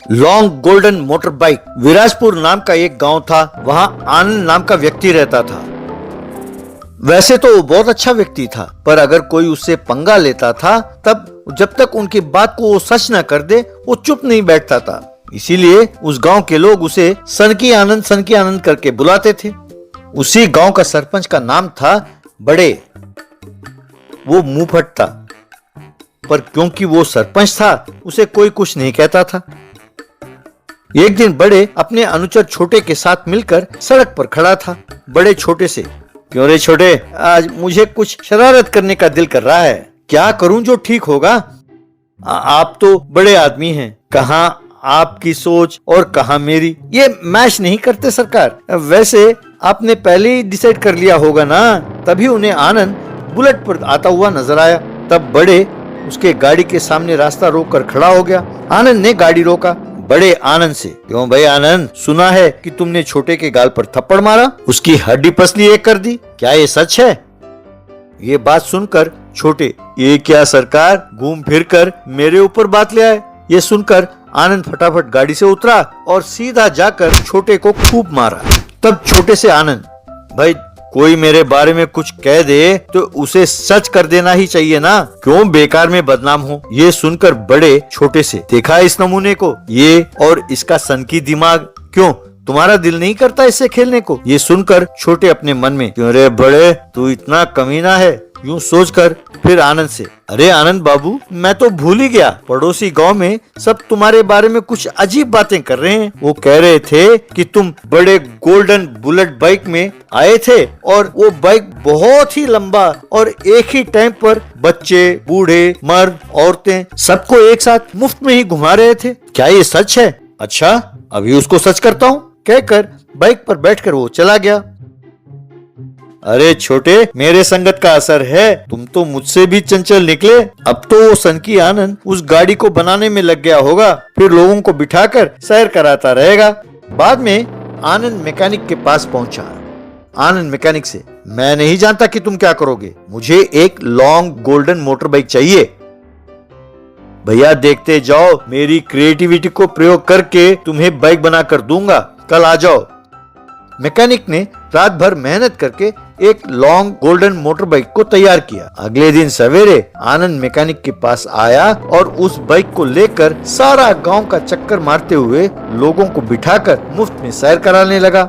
Long golden motor bike. Virajpur नाम का एक गांव था, वहां आनंद नाम का व्यक्ति रहता था। वैसे तो वो बहुत अच्छा व्यक्ति था, पर अगर कोई उससे पंगा लेता था तब जब तक उनकी बात को वो सच न कर दे वो चुप नहीं बैठता था। इसीलिए उस गांव के लोग उसे सनकी आनंद करके बुलाते थे। उसी गांव का सरपंच का नाम था बड़े। वो मुंहफट था, पर क्योंकि वो सरपंच था उसे कोई कुछ नहीं कहता था। एक दिन बड़े अपने अनुचर छोटे के साथ मिलकर सड़क पर खड़ा था। बड़े छोटे से, क्यों रे छोटे, आज मुझे कुछ शरारत करने का दिल कर रहा है, क्या करूं जो ठीक होगा? आप तो बड़े आदमी हैं, कहाँ आपकी सोच और कहाँ मेरी, ये मैच नहीं करते सरकार। वैसे आपने पहले ही डिसाइड कर लिया होगा ना। तभी उन्हें आनंद बुलेट पर आता हुआ नजर आया। तब बड़े उसके गाड़ी के सामने रास्ता रोक कर खड़ा हो गया। आनंद ने गाड़ी रोका। बड़े आनंद से, क्यों भाई आनंद, सुना है कि तुमने छोटे के गाल पर थप्पड़ मारा, उसकी हड्डी पसली एक कर दी, क्या ये सच है? ये बात सुनकर छोटे, ये क्या सरकार, घूम फिर कर मेरे ऊपर बात ले आए। ये सुनकर आनंद फटाफट गाड़ी से उतरा और सीधा जाकर छोटे को खूब मारा। तब छोटे से आनंद, भाई कोई मेरे बारे में कुछ कह दे तो उसे सच कर देना ही चाहिए ना, क्यों बेकार में बदनाम हो। ये सुनकर बड़े छोटे से, देखा इस नमूने को, ये और इसका सनकी दिमाग, क्यों तुम्हारा दिल नहीं करता इससे खेलने को? ये सुनकर छोटे अपने मन में, क्यों रे बड़े तू इतना कमीना है, यूं सोचकर फिर आनंद से, अरे आनंद बाबू, मैं तो भूल ही गया, पड़ोसी गांव में सब तुम्हारे बारे में कुछ अजीब बातें कर रहे हैं। वो कह रहे थे कि तुम बड़े गोल्डन बुलेट बाइक में आए थे और वो बाइक बहुत ही लंबा और एक ही टाइम पर बच्चे, बूढ़े, मर्द, औरतें सबको एक साथ मुफ्त में ही घुमा रहे थे। क्या ये सच है? अच्छा, अभी उसको सच करता हूँ, कहकर बाइक पर बैठकर वो चला गया। अरे छोटे, मेरे संगत का असर है, तुम तो मुझसे भी चंचल निकले। अब तो वो सनकी आनंद उस गाड़ी को बनाने में लग गया होगा, फिर लोगों को बिठाकर सैर कराता रहेगा। बाद में आनंद मैकेनिक के पास पहुंचा। आनंद मैकेनिक से, मैं नहीं जानता कि तुम क्या करोगे, मुझे एक लॉन्ग गोल्डन मोटर बाइक चाहिए। भैया देखते जाओ, मेरी क्रिएटिविटी को प्रयोग करके तुम्हें बाइक बना कर दूंगा, कल आ जाओ। मैकेनिक ने रात भर मेहनत करके एक लॉन्ग गोल्डन मोटर बाइक को तैयार किया। अगले दिन सवेरे आनंद मैकेनिक के पास आया और उस बाइक को लेकर सारा गांव का चक्कर मारते हुए लोगों को बिठाकर मुफ्त में सैर कराने लगा।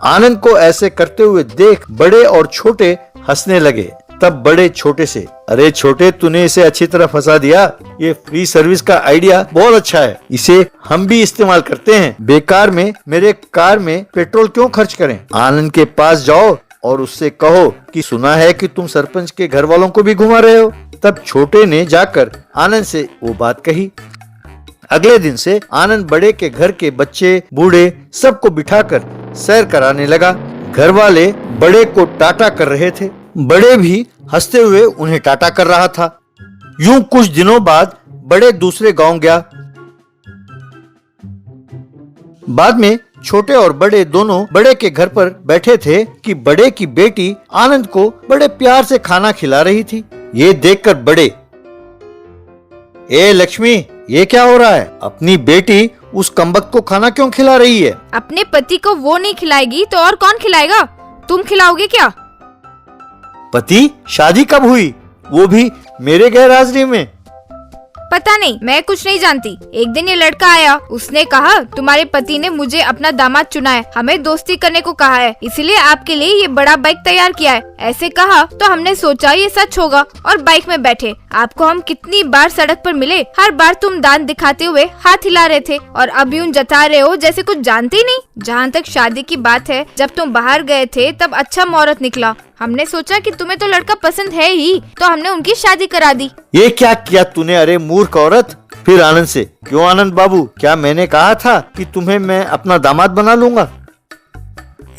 आनंद को ऐसे करते हुए देख बड़े और छोटे हंसने लगे। तब बड़े छोटे से, अरे छोटे, तूने इसे अच्छी तरह फंसा दिया, ये फ्री सर्विस का आइडिया बहुत अच्छा है, इसे हम भी इस्तेमाल करते हैं। बेकार में मेरे कार में पेट्रोल क्यों खर्च करें? आनंद के पास जाओ और उससे कहो कि सुना है कि तुम सरपंच के घर वालों को भी घुमा रहे हो। तब छोटे ने जाकर आनंद से वो बात कही। अगले दिन से आनंद बड़े के घर के बच्चे, बूढ़े सबको बिठाकर सैर कराने लगा। घर वाले बड़े को टाटा कर रहे थे, बड़े भी हंसते हुए उन्हें टाटा कर रहा था। यूं कुछ दिनों बाद बड़े दूसरे गांव गया। बाद में छोटे और बड़े दोनों बड़े के घर पर बैठे थे कि बड़े की बेटी आनंद को बड़े प्यार से खाना खिला रही थी। ये देखकर बड़े, ए लक्ष्मी, ये क्या हो रहा है? अपनी बेटी उस कमबख्त को खाना क्यों खिला रही है? अपने पति को वो नहीं खिलाएगी तो और कौन खिलाएगा? तुम खिलाओगे क्या? पति? शादी कब हुई, वो भी मेरे गैर हाजिरी में? पता नहीं, मैं कुछ नहीं जानती। एक दिन ये लड़का आया, उसने कहा तुम्हारे पति ने मुझे अपना दामाद चुना है, हमें दोस्ती करने को कहा है, इसीलिए आपके लिए ये बड़ा बाइक तैयार किया है। ऐसे कहा तो हमने सोचा ये सच होगा और बाइक में बैठे। आपको हम कितनी बार सड़क पर मिले, हर बार तुम दांत दिखाते हुए हाथ हिला रहे थे और अब यूं जता रहे हो जैसे कुछ जानते ही नहीं। जहाँ तक शादी की बात है, जब तुम बाहर गए थे तब अच्छा मुहूर्त निकला, हमने सोचा कि तुम्हें तो लड़का पसंद है ही, तो हमने उनकी शादी करा दी। ये क्या किया तूने, अरे मूर्ख औरत? फिर आनंद से, क्यों आनंद बाबू, क्या मैंने कहा था कि तुम्हें मैं अपना दामाद बना लूंगा?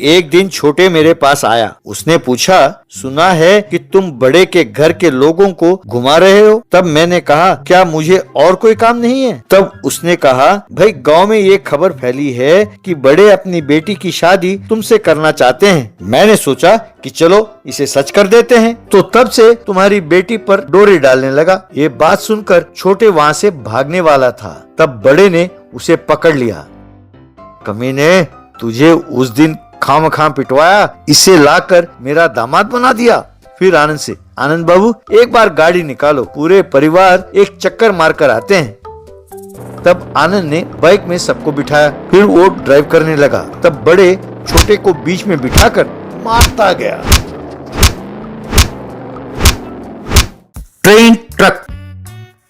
एक दिन छोटे मेरे पास आया, उसने पूछा, सुना है कि तुम बड़े के घर के लोगों को घुमा रहे हो। तब मैंने कहा, क्या मुझे और कोई काम नहीं है? तब उसने कहा, भाई गांव में ये खबर फैली है कि बड़े अपनी बेटी की शादी तुमसे करना चाहते हैं। मैंने सोचा कि चलो इसे सच कर देते हैं, तो तब से तुम्हारी बेटी पर डोरी डालने लगा। ये बात सुनकर छोटे वहाँ से भागने वाला था। तब बड़े ने उसे पकड़ लिया। कमीने, तुझे उस दिन खामखां पिटवाया, इसे लाकर मेरा दामाद बना दिया। फिर आनंद से, आनंद बाबू एक बार गाड़ी निकालो, पूरे परिवार एक चक्कर मारकर आते हैं। तब आनंद ने बाइक में सबको बिठाया, फिर वो ड्राइव करने लगा। तब बड़े छोटे को बीच में बिठाकर मारता गया। Train truck.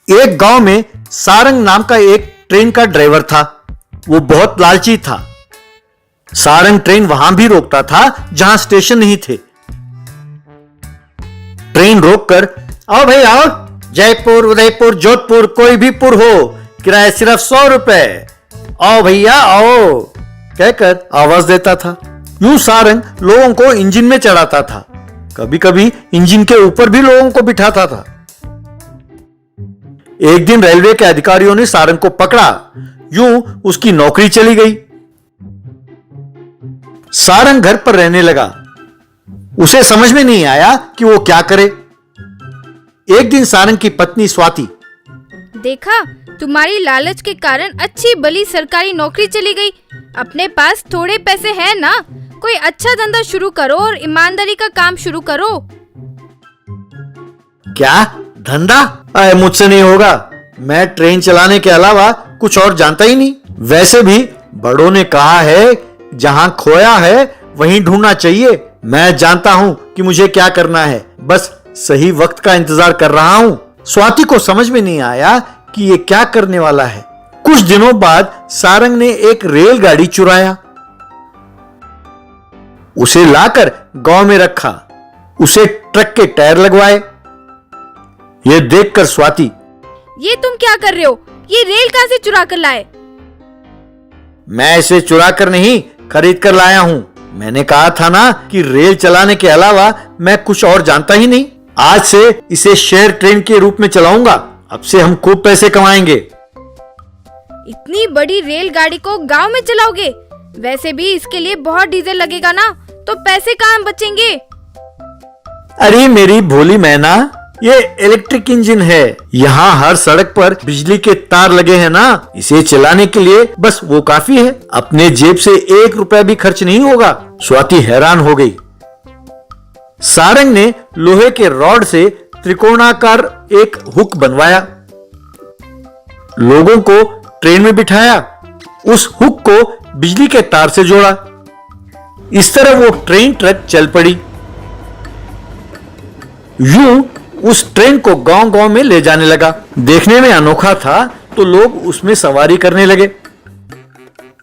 एक गांव में सारंग नाम का एक ट्रेन का ड्राइवर था। वो बहुत लालची था। सारंग ट्रेन वहां भी रोकता था जहां स्टेशन नहीं थे। ट्रेन रोककर, आओ भाई आओ, जयपुर, उदयपुर, जोधपुर, कोई भी पुर हो, किराया सिर्फ 100 रुपए, आओ भैया आओ, कहकर आवाज देता था। यूं सारंग लोगों को इंजन में चढ़ाता था। कभी कभी इंजन के ऊपर भी लोगों को बिठाता था। एक दिन रेलवे के अधिकारियों ने सारंग को पकड़ा। यूं उसकी नौकरी चली गई। सारंग घर पर रहने लगा। उसे समझ में नहीं आया कि वो क्या करे। एक दिन सारंग की पत्नी स्वाति, देखा, तुम्हारी लालच के कारण अच्छी भली सरकारी नौकरी चली गई। अपने पास थोड़े पैसे हैं ना, कोई अच्छा धंधा शुरू करो और ईमानदारी का काम शुरू करो। क्या धंधा? अरे मुझसे नहीं होगा। मैं ट्रेन चलाने के अलावा कुछ और जानता ही नहीं। वैसे भी बड़ों ने कहा है, जहां खोया है वहीं ढूंढना चाहिए। मैं जानता हूं कि मुझे क्या करना है, बस सही वक्त का इंतजार कर रहा हूं। स्वाति को समझ में नहीं आया कि ये क्या करने वाला है। कुछ दिनों बाद सारंग ने एक रेलगाड़ी चुराया। उसे लाकर गांव में रखा। उसे ट्रक के टायर लगवाए। यह देखकर स्वाति, ये तुम क्या कर रहे हो? ये रेल कहां से चुरा कर लाए? मैं इसे चुरा कर नहीं, खरीद कर लाया हूं। मैंने कहा था ना कि रेल चलाने के अलावा मैं कुछ और जानता ही नहीं। आज से इसे शेयर ट्रेन के रूप में चलाऊंगा। अब से हम खूब पैसे कमाएंगे। इतनी बड़ी रेलगाड़ी को गांव में चलाओगे? वैसे भी इसके लिए बहुत डीजल लगेगा ना, तो पैसे कहां बचेंगे? अरे मेरी भोली मैना, ये इलेक्ट्रिक इंजन है। यहाँ हर सड़क पर बिजली के तार लगे हैं ना, इसे चलाने के लिए बस वो काफी है। अपने जेब से 1 रुपया भी खर्च नहीं होगा। स्वाति हैरान हो गई। सारंग ने लोहे के रॉड से त्रिकोणाकार एक हुक बनवाया। लोगों को ट्रेन में बिठाया। उस हुक को बिजली के तार से जोड़ा। इस तरह वो ट्रेन ट्रक चल पड़ी। यूं उस ट्रेन को गांव गांव में ले जाने लगा। देखने में अनोखा था तो लोग उसमें सवारी करने लगे।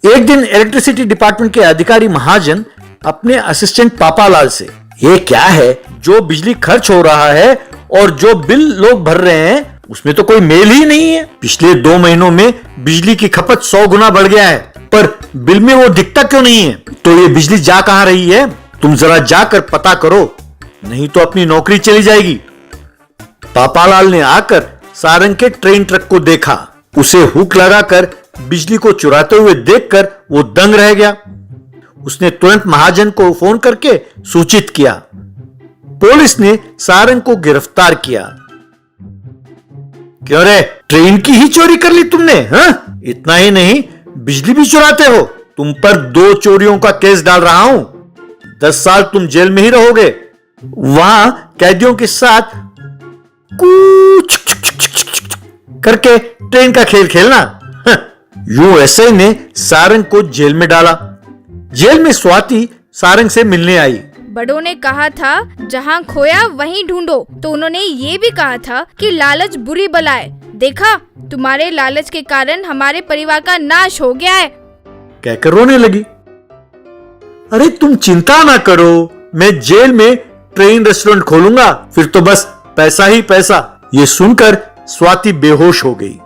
एक दिन इलेक्ट्रिसिटी डिपार्टमेंट के अधिकारी महाजन अपने असिस्टेंट पापालाल से, ये क्या है जो बिजली खर्च हो रहा है और जो बिल लोग भर रहे हैं उसमें तो कोई मेल ही नहीं है। पिछले 2 महीनों में बिजली की खपत 100 गुना बढ़ गया है, पर बिल में वो दिखता क्यों नहीं है? तो ये बिजली जा कहां रही है? तुम जरा जाकर पता करो, नहीं तो अपनी नौकरी चली जाएगी। पापालाल ने आकर सारंग के ट्रेन ट्रक को देखा। उसे हुक लगाकर बिजली को चुराते हुए देखकर वो दंग रह गया। उसने तुरंत महाजन को फोन करके सूचित किया। पुलिस ने सारंग को गिरफ्तार किया। क्यों रे, ट्रेन की ही चोरी कर ली तुमने? हाँ? इतना ही नहीं, बिजली भी चुराते हो। तुम पर 2 चोरियों का केस डाल रहा हूं। 10 साल तुम जेल में ही रहोगे। वहां कैदियों के साथ कूच करके ट्रेन का खेल खेलना। यूएसए ने सारंग को जेल में डाला। जेल में स्वाति सारंग से मिलने आई। बड़ों ने कहा था जहाँ खोया वहीं ढूंढो, तो उन्होंने ये भी कहा था कि लालच बुरी बला है। देखा, तुम्हारे लालच के कारण हमारे परिवार का नाश हो गया है। कहकर रोने लगी। अरे तुम चिंता ना करो, मैं जेल में ट्रेन रेस्टोरेंट खोलूंगा, फिर तो बस पैसा ही पैसा। ये सुनकर स्वाति बेहोश हो गई।